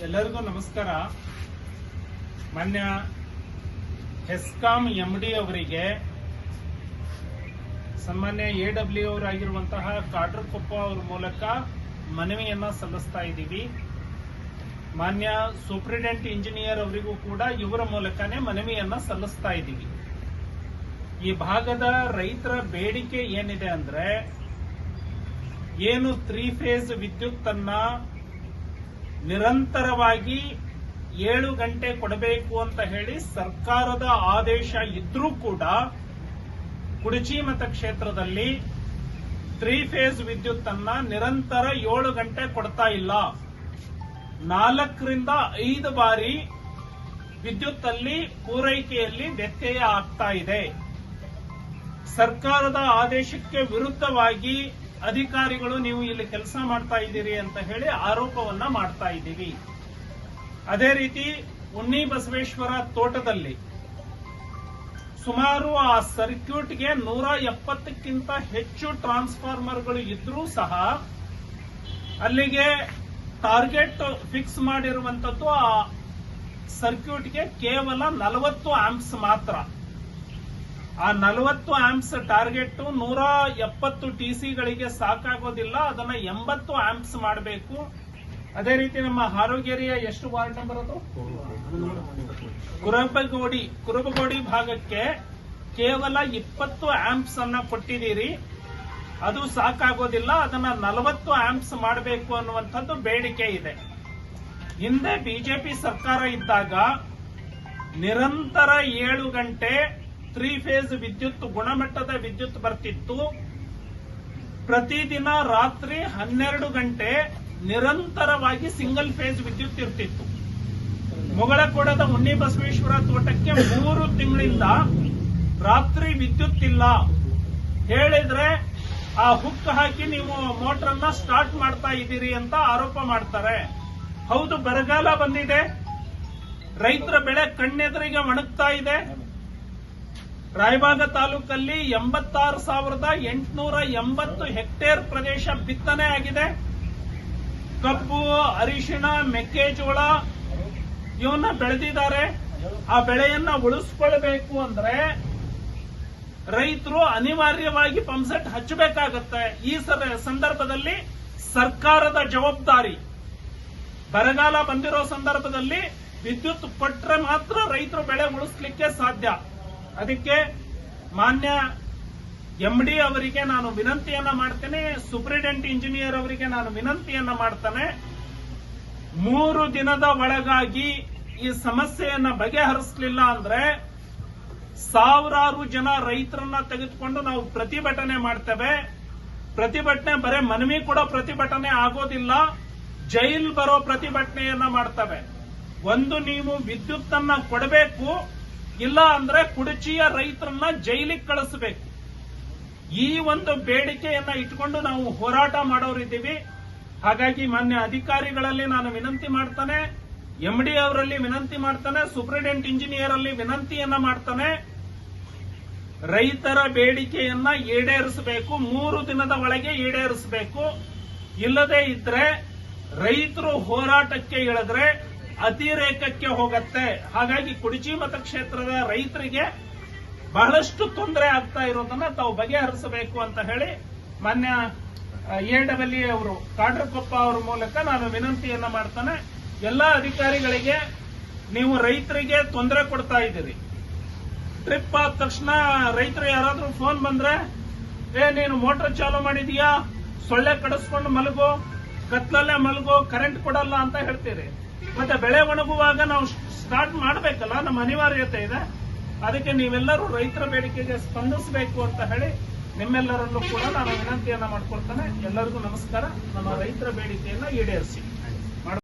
ಎಲ್ಲರಿಗೂ ನಮಸ್ಕಾರ. ಮಾನ್ಯ ಹೆಸ್ಕಾಂ ಎಂಡಿ ಅವರಿಗೆ ಸನ್ಮಾನ್ಯ AW ಅವರಾಗಿರುವಂತಹ ಕಾಡ್ರಕೊಪ್ಪ ಅವರ ಮೂಲಕ ಮನವಿಯನ್ನ ಸಲ್ಲಿಸ್ತಾ ಇದ್ದೀವಿ. ಮಾನ್ಯ ಸೂಪರಿಂಟೆಂಡೆಂಟ್ ಇಂಜಿನಿಯರ್ ಅವರಿಗೂ ಕೂಡ ಇವರ ಮೂಲಕನೇ ಮನವಿಯನ್ನ ಸಲ್ಲಿಸ್ತಾ ಇದ್ದೀವಿ. ಈ ಭಾಗದ ರೈತರ ಬೇಡಿಕೆ ಏನಿದೆ ಅಂದ್ರೆ, ಏನು 3 ಫೇಸ್ ವಿದ್ಯುತ್ ಅನ್ನ ನಿರಂತರವಾಗಿ 7 ಗಂಟೆ ಕೊಡಬೇಕು ಅಂತ ಹೇಳಿ ಸರ್ಕಾರದ ಆದೇಶ ಇದ್ರೂ ಕೂಡ ಕುಡಚಿ ಮತಕ್ಷೇತ್ರದಲ್ಲಿ 3 ಫೇಸ್ ವಿದ್ಯುತ್ ಅನ್ನ ನಿರಂತರ 7 ಗಂಟೆ ಕೊಡ್ತಾ ಇಲ್ಲ. 4 ರಿಂದ 5 ಬಾರಿ ವಿದ್ಯುತ್ ಅಲ್ಲಿ ಪೂರೈಕೆಯಲ್ಲಿ ವ್ಯತ್ಯಯ ಆಗ್ತಾ ಇದೆ. ಸರ್ಕಾರದ ಆದೇಶಕ್ಕೆ ವಿರುದ್ಧವಾಗಿ ಅಧಿಕಾರಿಗಳು ನೀವು ಇಲ್ಲಿ ಕೆಲಸ ಮಾಡ್ತಾ ಇದ್ದೀರಿ ಅಂತ ಹೇಳಿ ಆರೋಪವನ್ನ ಮಾಡ್ತಾ ಇದ್ದೀವಿ. ಅದೇ ರೀತಿ ಉಣ್ಣಿ ಬಸವೇಶ್ವರ ತೋಟದಲ್ಲಿ ಸುಮಾರು ಆ ಸರ್ಕ್ಯೂಟ್ಗೆ 170ಕ್ಕಿಂತ ಹೆಚ್ಚು ಟ್ರಾನ್ಸ್ಫಾರ್ಮರ್ಗಳು ಇದ್ರೂ ಸಹ ಅಲ್ಲಿಗೆ ಟಾರ್ಗೆಟ್ ಫಿಕ್ಸ್ ಮಾಡಿರುವಂತದ್ದು ಆ ಸರ್ಕ್ಯೂಟ್ಗೆ ಕೇವಲ 40 ಆಂಪ್ಸ್ ಮಾತ್ರ. ಆ 40 ಆಂಪ್ಸ್ ಟಾರ್ಗೆಟ್ 170 ಟಿಸಿಗಳಿಗೆ ಸಾಕಾಗೋದಿಲ್ಲ. ಅದನ್ನ 80 ಆಂಪ್ಸ್ ಮಾಡಬೇಕು. ಅದೇ ರೀತಿ ನಮ್ಮ ಆರೋಗ್ಯರಿಯ ಎಷ್ಟು ವಾರ್ಡ್ ನಂಬರ್ ಅದು ಕುರುಬಗೋಡಿ ಭಾಗಕ್ಕೆ ಕೇವಲ 20 ಆಂಪ್ಸ್ ಅನ್ನ ಕೊಟ್ಟಿದ್ದೀರಿ. ಅದು ಸಾಕಾಗೋದಿಲ್ಲ. ಅದನ್ನ 40 ಆಂಪ್ಸ್ ಮಾಡಬೇಕು ಅನ್ನುವಂಥದ್ದು ಬೇಡಿಕೆ ಇದೆ. ಹಿಂದೆ ಬಿಜೆಪಿ ಸರ್ಕಾರ ಇದ್ದಾಗ ನಿರಂತರ 7 ಗಂಟೆ 3 ಫೇಸ್ ವಿದ್ಯುತ್ ಗುಣಮಟ್ಟದ ವಿದ್ಯುತ್ ಬರ್ತಿತ್ತು. ಪ್ರತಿದಿನ ರಾತ್ರಿ 12 ಗಂಟೆ ನಿರಂತರವಾಗಿ ಸಿಂಗಲ್ ಫೇಸ್ ವಿದ್ಯುತ್ ಇರ್ತಿತ್ತು. ಮುಗಳಕೋಡದ ಉಣ್ಣಿ ಬಸವೇಶ್ವರ ತೋಟಕ್ಕೆ 3 ತಿಂಗಳಿಂದ ರಾತ್ರಿ ವಿದ್ಯುತ್ ಇಲ್ಲ. ಹೇಳಿದ್ರೆ ಆ ಹುಕ್ ಹಾಕಿ ನೀವು ಮೋಟರ್ ಅನ್ನ ಸ್ಟಾರ್ಟ್ ಮಾಡ್ತಾ ಇದ್ದೀರಿ ಅಂತ ಆರೋಪ ಮಾಡ್ತಾರೆ. ಹೌದು, ಬರಗಾಲ ಬಂದಿದೆ. ರೈತರ ಬೆಳೆ ಕಣ್ಣೆದುರಿಗೆ ಒಣಗ್ತಾ ಇದೆ. ರಾಯಬಾಗ ತಾಲೂಕಲ್ಲಿ 86,880 ಹೆಕ್ಟೇರ್ ಪ್ರದೇಶ ಬಿತ್ತನೆ ಆಗಿದೆ. ಕಬ್ಬು, ಅರಿಶಿಣ, ಮೆಕ್ಕೆಜೋಳ ಇವನ್ನ ಬೆಳೆದಿದ್ದಾರೆ. ಆ ಬೆಳೆಯನ್ನ ಉಳಿಸ್ಕೊಳ್ಬೇಕು ಅಂದ್ರೆ ರೈತರು ಅನಿವಾರ್ಯವಾಗಿ ಪಂಪ್ಸೆಟ್ ಹಚ್ಚಬೇಕಾಗತ್ತೆ. ಈ ಸಂದರ್ಭದಲ್ಲಿ ಸರ್ಕಾರದ ಜವಾಬ್ದಾರಿ. ಬರಗಾಲ ಬಂದಿರೋ ಸಂದರ್ಭದಲ್ಲಿ ವಿದ್ಯುತ್ ಕೊಟ್ರೆ ಮಾತ್ರ ರೈತರು ಬೆಳೆ ಉಳಿಸ್ಲಿಕ್ಕೆ ಸಾಧ್ಯ. ಅದಕ್ಕೆ ಮಾನ್ಯ ಎಂಡಿ ಅವರಿಗೆ ನಾನು ವಿನಂತಿಯನ್ನ ಮಾಡ್ತೇನೆ. ಸೂಪರಿಂಟೆಂಡೆಂಟ್ ಇಂಜಿನಿಯರ್ ಅವರಿಗೆ ನಾನು ವಿನಂತಿಯನ್ನ ಮಾಡ್ತೇನೆ. 3 ದಿನದ ಒಳಗಾಗಿ ಈ ಸಮಸ್ಯೆಯನ್ನ ಬಗೆಹರಿಸಲಿಲ್ಲ ಅಂದ್ರೆ ಸಾವಿರಾರು ಜನ ರೈತರನ್ನ ತೆಗೆದುಕೊಂಡು ನಾವು ಪ್ರತಿಭಟನೆ ಮಾಡ್ತೇವೆ. ಪ್ರತಿಭಟನೆ ಬರೇ ಮನವಿ ಕೊಡೋ ಪ್ರತಿಭಟನೆ ಆಗೋದಿಲ್ಲ, ಜೈಲ್ ಬರೋ ಪ್ರತಿಭಟನೆಯನ್ನ ಮಾಡ್ತೇವೆ. ಒಂದು, ನೀವು ವಿದ್ಯುತ್ ಅನ್ನ ಕೊಡಬೇಕು, ಇಲ್ಲ ಅಂದ್ರೆ ಕುಡಚಿಯ ರೈತರನ್ನ ಜೈಲಿಗೆ ಕಳಿಸಬೇಕು. ಈ ಒಂದು ಬೇಡಿಕೆಯನ್ನ ಇಟ್ಕೊಂಡು ನಾವು ಹೋರಾಟ ಮಾಡೋರಿದ್ದೀವಿ. ಹಾಗಾಗಿ ಮಾನ್ಯ ಅಧಿಕಾರಿಗಳಲ್ಲಿ ನಾನು ವಿನಂತಿ ಮಾಡ್ತಾನೆ, ಎಂಡಿ ಅವರಲ್ಲಿ ವಿನಂತಿ ಮಾಡ್ತಾನೆ, ಸೂಪರಿಂಟೆಂಡೆಂಟ್ ಇಂಜಿನಿಯರ್ ಅಲ್ಲಿ ವಿನಂತಿಯನ್ನ ಮಾಡ್ತಾನೆ. ರೈತರ ಬೇಡಿಕೆಯನ್ನ ಈಡೇರಿಸಬೇಕು. 3 ದಿನದ ಒಳಗೆ ಈಡೇರಿಸಬೇಕು. ಇಲ್ಲದೇ ಇದ್ರೆ ರೈತರು ಹೋರಾಟಕ್ಕೆ ಇಳಿದ್ರೆ ಅತಿರೇಕಕ್ಕೆ ಹೋಗತ್ತೆ. ಹಾಗಾಗಿ ಕುಡಚಿ ಮತಕ್ಷೇತ್ರದ ರೈತರಿಗೆ ಬಹಳಷ್ಟು ತೊಂದರೆ ಆಗ್ತಾ ಇರೋದನ್ನ ತಾವು ಬಗೆಹರಿಸಬೇಕು ಅಂತ ಹೇಳಿ ಮಾನ್ಯ AW ಅವರು ಕಾಡ್ರಕೊಪ್ಪ ಅವರ ಮೂಲಕ ನಾನು ವಿನಂತಿಯನ್ನ ಮಾಡ್ತಾನೆ. ಎಲ್ಲಾ ಅಧಿಕಾರಿಗಳಿಗೆ, ನೀವು ರೈತರಿಗೆ ತೊಂದರೆ ಕೊಡ್ತಾ ಇದ್ದೀರಿ. ಟ್ರಿಪ್ ಆದ ತಕ್ಷಣ ರೈತರು ಯಾರಾದ್ರೂ ಫೋನ್ ಬಂದ್ರೆ, ನೀನು ಮೋಟರ್ ಚಾಲು ಮಾಡಿದೀಯಾ, ಸೊಳ್ಳೆ ಕಡಿಸ್ಕೊಂಡು ಮಲಗೋ, ಕತ್ಲಲ್ಲೇ ಮಲಗೋ, ಕರೆಂಟ್ ಕೊಡಲ್ಲ ಅಂತ ಹೇಳ್ತೀರಿ. ಮತ್ತೆ ಬೆಳೆ ಒಣಗುವಾಗ ನಾವು ಸ್ಟಾರ್ಟ್ ಮಾಡಬೇಕಲ್ಲ, ನಮ್ಮ ಅನಿವಾರ್ಯತೆ ಇದೆ. ಅದಕ್ಕೆ ನೀವೆಲ್ಲರೂ ರೈತರ ಬೇಡಿಕೆಗೆ ಸ್ಪಂದಿಸಬೇಕು ಅಂತ ಹೇಳಿ ನಿಮ್ಮೆಲ್ಲರಲ್ಲೂ ಕೂಡ ನಾನು ವಿನಂತಿಯನ್ನ ಮಾಡ್ಕೊಳ್ತೇನೆ. ಎಲ್ಲರಿಗೂ ನಮಸ್ಕಾರ. ನಮ್ಮ ರೈತರ ಬೇಡಿಕೆಯನ್ನ ಈಡೇರಿಸಿ.